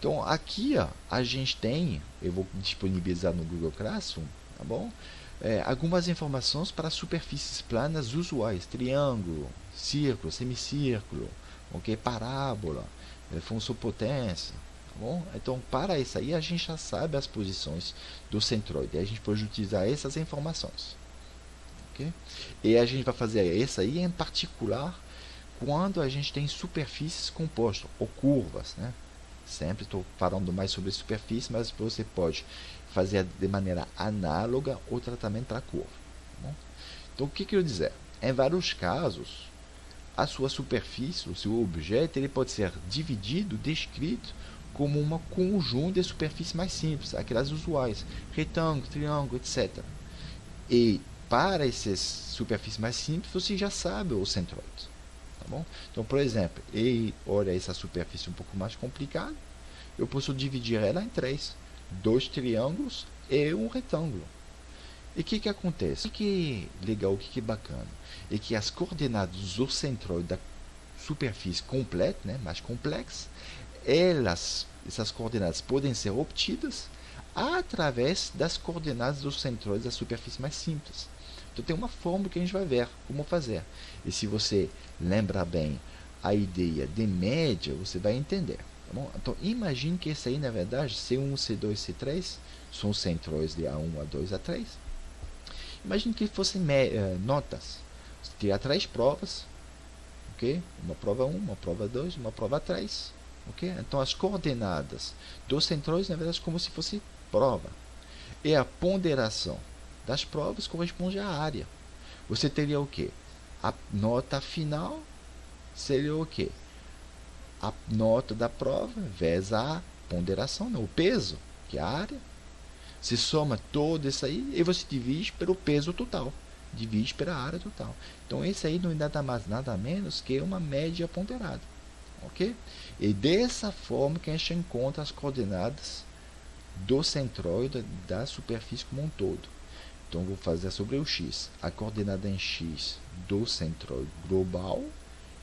Então aqui ó, a gente tem, eu vou disponibilizar no Google Classroom, tá bom? Algumas informações para superfícies planas usuais: triângulo, círculo, semicírculo, ok? Parábola, função potência, tá bom? Então para isso aí a gente já sabe as posições do centroide, a gente pode utilizar essas informações, ok? E a gente vai fazer isso aí em particular quando a gente tem superfícies compostas ou curvas, né? Sempre estou falando mais sobre superfície, mas você pode fazer de maneira análoga o tratamento para a curva. Tá bom? Então, o que quero dizer? Em vários casos, a sua superfície, o seu objeto, ele pode ser dividido, descrito como um conjunto de superfícies mais simples, aquelas usuais, retângulo, triângulo, etc. E para essas superfícies mais simples, você já sabe o centroide. Tá bom? Então, por exemplo, olha essa superfície um pouco mais complicada, eu posso dividir ela em três: dois triângulos e um retângulo. E o que acontece? O que é legal, o que é bacana? É que as coordenadas do centroide da superfície completa, né, mais complexa, essas coordenadas podem ser obtidas através das coordenadas dos centroides da superfície mais simples. Então tem uma fórmula que a gente vai ver como fazer. E se você lembrar bem a ideia de média, você vai entender. Tá bom? Então imagine que esse aí, na verdade, C1, C2, C3 são os centroides de A1, A2, A3. Imagine que fossem notas. Você teria 3 provas, ok? Uma prova 1, uma prova 2, uma prova 3. Okay? Então as coordenadas dos centroides, na verdade, como se fosse prova. E a ponderação das provas corresponde à área. Você teria o quê? A nota final seria o quê? A nota da prova vezes a ponderação, não, o peso, que é a área. Você soma todo isso aí e você divide pelo peso total. Divide pela área total. Então, esse aí não é nada mais, nada menos que uma média ponderada. Ok? E dessa forma que a gente encontra as coordenadas do centroide da superfície como um todo. Então, vou fazer sobre o x. A coordenada em x do centroide global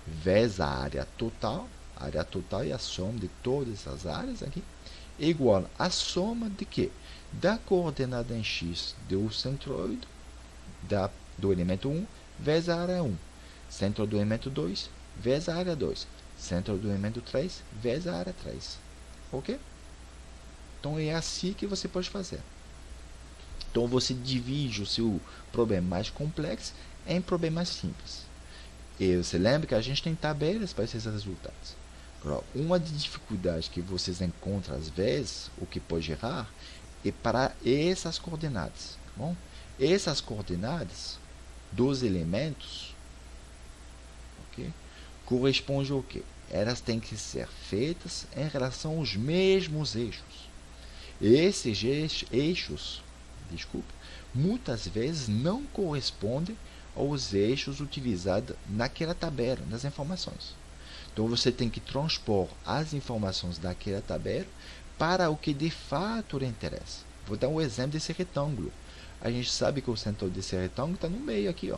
vezes a área total. A área total é a soma de todas as áreas aqui. Igual a soma de quê? Da coordenada em x do centroide do elemento 1 vezes a área 1. Centro do elemento 2 vezes a área 2. Centro do elemento 3 vezes a área 3. Ok? Então, é assim que você pode fazer. Então, você divide o seu problema mais complexo em problemas simples. E você lembra que a gente tem tabelas para esses resultados. Agora, uma das dificuldades que vocês encontram às vezes, o que pode gerar, é para essas coordenadas. Tá bom? Essas coordenadas dos elementos, okay, correspondem ao quê? Elas têm que ser feitas em relação aos mesmos eixos. Esses eixos, muitas vezes não correspondem aos eixos utilizados naquela tabela, nas informações. Então, você tem que transpor as informações daquela tabela para o que de fato lhe interessa. Vou dar um exemplo desse retângulo. A gente sabe que o centro desse retângulo está no meio aqui, ó.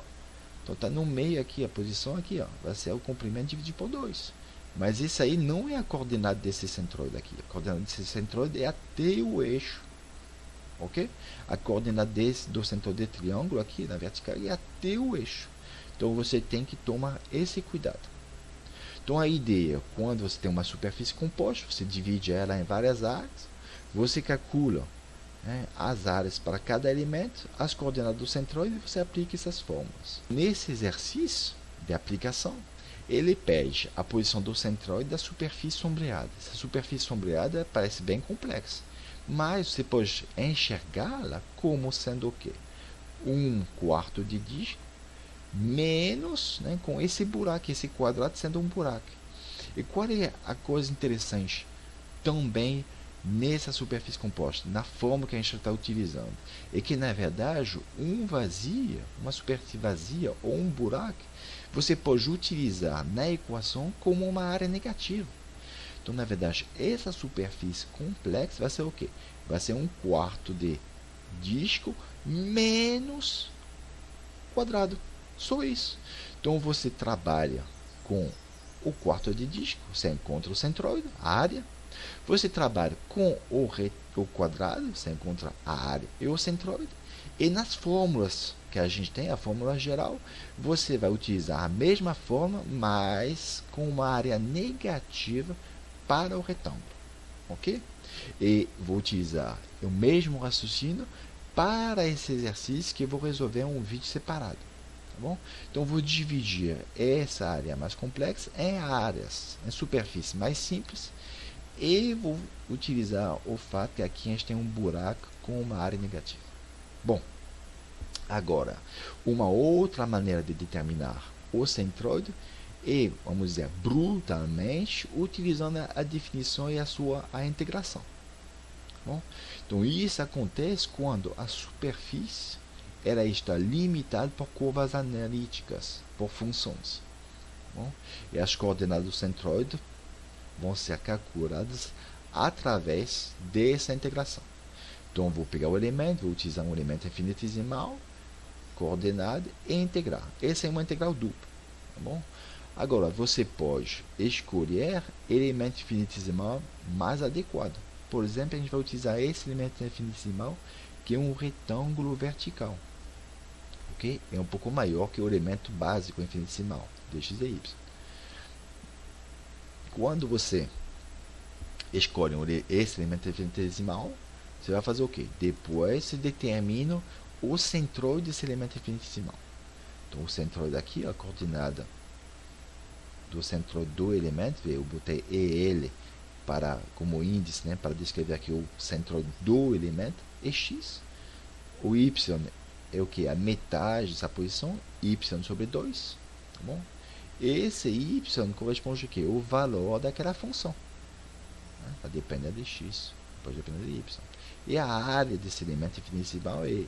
Então, está no meio aqui, a posição aqui, ó, vai ser o comprimento dividido por 2. Mas isso aí não é a coordenada desse centroide aqui. A coordenada desse centroide é até o eixo. Ok? A coordenada do centroide de triângulo aqui, na vertical, é até o eixo. Então, você tem que tomar esse cuidado. Então, a ideia, quando você tem uma superfície composta, você divide ela em várias áreas, você calcula, né, as áreas para cada elemento, as coordenadas do centroide, e você aplica essas fórmulas. Nesse exercício de aplicação, ele pede a posição do centroide da superfície sombreada. Essa superfície sombreada parece bem complexa, mas você pode enxergá-la como sendo o quê? 1/4 de disco, menos, né, com esse buraco, esse quadrado sendo um buraco. E qual é a coisa interessante também nessa superfície composta, na forma que a gente está utilizando? É que, na verdade, uma superfície vazia ou um buraco, você pode utilizar na equação como uma área negativa. Então, na verdade, essa superfície complexa vai ser o quê? Vai ser 1/4 de disco menos quadrado. Só isso. Então, você trabalha com o quarto de disco, você encontra o centroide, a área, Você trabalha com o quadrado, você encontra a área e o centroide. E nas fórmulas que a gente tem, a fórmula geral, você vai utilizar a mesma forma, mas com uma área negativa para o retângulo. Ok? E vou utilizar o mesmo raciocínio para esse exercício que eu vou resolver em um vídeo separado. Tá bom? Então, vou dividir essa área mais complexa em áreas, em superfície mais simples, e vou utilizar o fato que aqui a gente tem um buraco com uma área negativa. Bom, agora, uma outra maneira de determinar o centroide é, vamos dizer, brutalmente, utilizando a definição e a integração. Bom, então, isso acontece quando a superfície ela está limitada por curvas analíticas, por funções. Bom, e as coordenadas do centroide vão ser calculadas através dessa integração. Então, vou pegar o elemento, vou utilizar um elemento infinitesimal, coordenada e integrar. Essa é uma integral dupla. Tá bom? Agora, você pode escolher elemento infinitesimal mais adequado. Por exemplo, a gente vai utilizar esse elemento infinitesimal, que é um retângulo vertical. Okay? É um pouco maior que o elemento básico infinitesimal, dx e y. Quando você escolhe esse elemento infinitesimal, você vai fazer o quê? Depois você determina o centroide desse elemento infinitesimal. Então, o centroide aqui, a coordenada do centroide do elemento, eu botei EL como índice, né, para descrever aqui o centroide do elemento, é x. O y é o que? A metade dessa posição, y sobre 2. Tá bom? Esse y corresponde ao que? O valor daquela função. Né? Vai depender de x, pode depender de y. E a área desse elemento infinitesimal é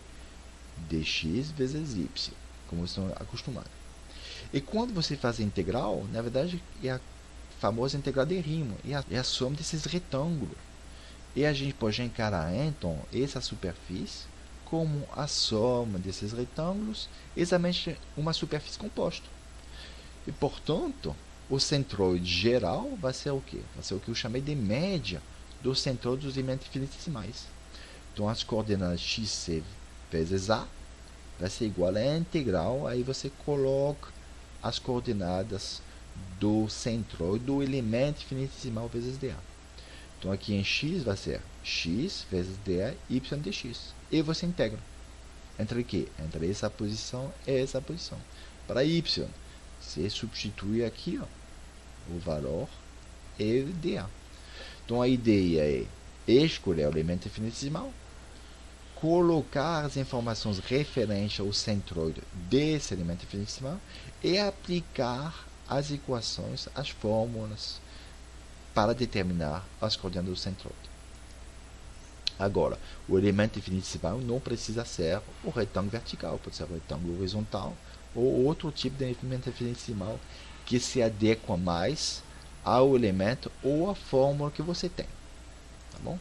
dx vezes y, como estão acostumados. E quando você faz a integral, na verdade é a famosa integral de Riemann, é a soma desses retângulos. E a gente pode encarar então essa superfície como a soma desses retângulos, exatamente uma superfície composta. E, portanto, o centroide geral vai ser o quê? Vai ser o que eu chamei de média do centroide dos elementos infinitesimais. Então, as coordenadas xc vezes a vai ser igual à integral, aí você coloca as coordenadas do centroide do elemento infinitesimal vezes dA. Então, aqui em x vai ser x vezes dA, y dx. E você integra. Entre o quê? Entre essa posição e essa posição. Para y, você substitui aqui ó, o valor e dA. Então, a ideia é escolher o elemento infinitesimal, colocar as informações referentes ao centroide desse elemento infinitesimal e aplicar as equações, as fórmulas para determinar as coordenadas do centroide. Agora, o elemento infinitesimal não precisa ser o retângulo vertical, pode ser o retângulo horizontal ou outro tipo de elemento infinitesimal que se adequa mais ao elemento ou à fórmula que você tem. Tá bom?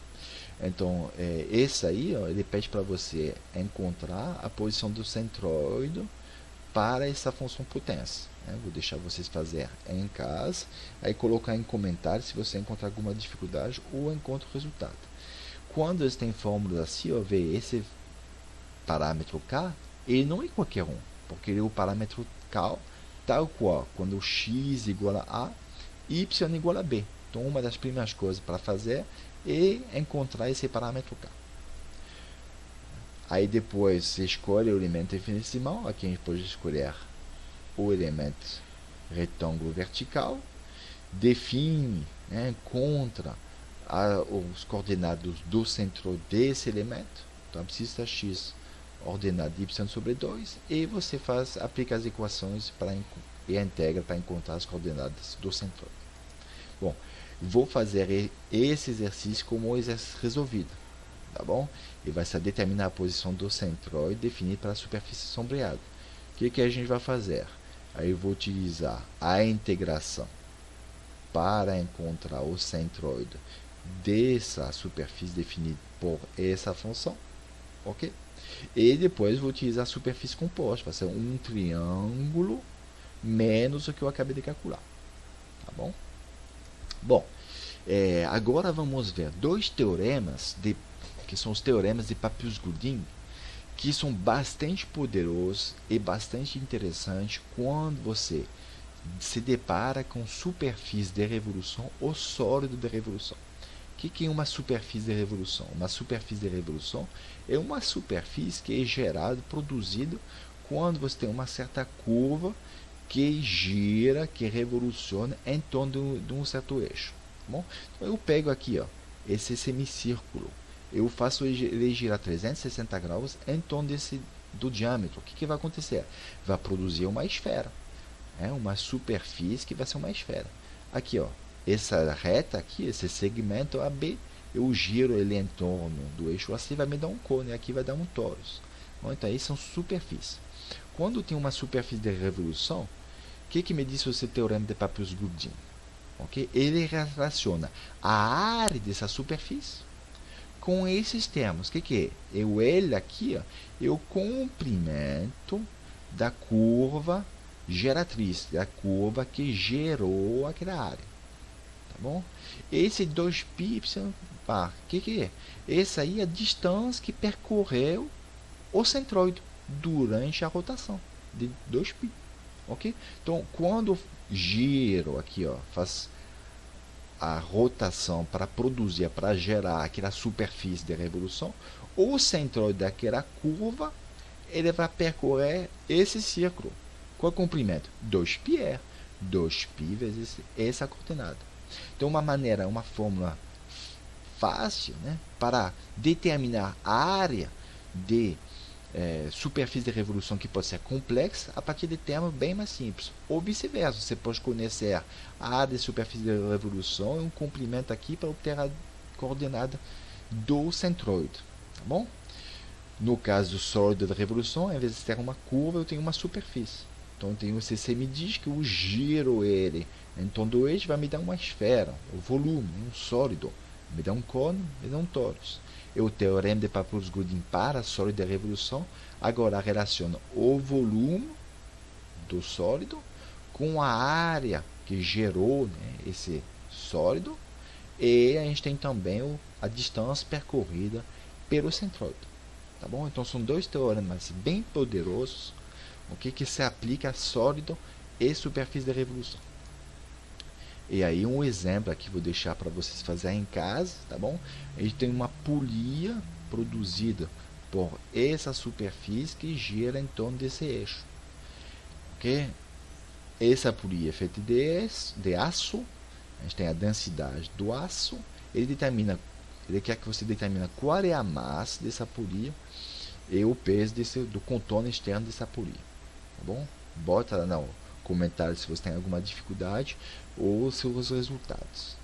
Então, esse aí, ó, ele pede para você encontrar a posição do centroide para essa função potência. Né? Vou deixar vocês fazer em casa, aí colocar em comentários se você encontrar alguma dificuldade ou encontra o resultado. Quando eles têm fórmulas assim, ó, vê esse parâmetro K, ele não é qualquer um, porque ele é o parâmetro K tal qual, quando x igual a y igual a b. Então, uma das primeiras coisas para fazer é encontrar esse parâmetro K. Aí depois você escolhe o elemento infinitesimal, aqui a gente pode escolher o elemento retângulo vertical, define, né, encontra os coordenados do centro desse elemento, então precisa x ordenado de y sobre 2, e você aplica as equações e integra para encontrar as coordenadas do centro. Bom, vou fazer esse exercício como um exercício resolvido, tá bom? E vai ser determinar a posição do centroide definido para a superfície sombreada. O que a gente vai fazer? Aí eu vou utilizar a integração para encontrar o centroide dessa superfície definida por essa função, ok? E depois vou utilizar a superfície composta, vai ser um triângulo menos o que eu acabei de calcular, tá bom? Bom, Agora vamos ver dois teoremas que são os teoremas de Papius-Gudin, que são bastante poderosos e bastante interessantes quando você se depara com superfície de revolução ou sólido de revolução. O que é uma superfície de revolução? Uma superfície de revolução é uma superfície que é gerada, produzida quando você tem uma certa curva que gira, que revoluciona em torno de um certo eixo. Tá bom? Então eu pego aqui, ó, esse semicírculo, eu faço ele girar 360 graus em torno do diâmetro. O que vai acontecer? Vai produzir uma esfera, uma superfície que vai ser uma esfera. Aqui, ó, essa reta aqui, esse segmento AB, eu giro ele em torno do eixo AC, vai me dar um cone, aqui vai dar um torus. Bom, então aí são superfícies. Quando tem uma superfície de revolução, o que me diz esse teorema de Papius-Gudin? Okay? Ele relaciona a área dessa superfície com esses termos. O que é? O L aqui, ó, é o comprimento da curva geratriz, da curva que gerou aquela área. Tá bom? Esse 2π, o que é? Essa aí é a distância que percorreu o centroide durante a rotação de 2π. Ok? Então, quando giro aqui, ó, faz a rotação para produzir, para gerar aquela superfície de revolução, o centroide daquela curva, ele vai percorrer esse círculo. Qual é o comprimento? 2πr. 2π vezes essa coordenada. Então, uma fórmula fácil, né, para determinar a área de superfície de revolução que pode ser complexa a partir de termos bem mais simples. Ou vice-versa, você pode conhecer a área de superfície de revolução e um comprimento aqui para obter a coordenada do centroide. Tá bom? No caso do sólido de revolução, ao invés de ter uma curva, eu tenho uma superfície. Então, eu tenho esse semidisco, eu giro ele em torno do eixo, vai me dar uma esfera, um volume, um sólido. Me dá um cone, me dá um torus. É o teorema de Papius-Gudin para sólido de revolução. Agora relaciona o volume do sólido com a área que gerou, né, esse sólido. E a gente tem também a distância percorrida pelo centroide. Tá bom? Então são dois teoremas bem poderosos, que se aplica a sólido e superfície de revolução. E aí um exemplo aqui vou deixar para vocês fazerem em casa, tá bom? A gente tem uma polia produzida por essa superfície que gira em torno desse eixo. Ok? Essa polia é feita de aço. A gente tem a densidade do aço. Ele quer que você determine qual é a massa dessa polia e o peso do contorno externo dessa polia. Tá bom? Bota lá no comentário se você tem alguma dificuldade ou seus resultados.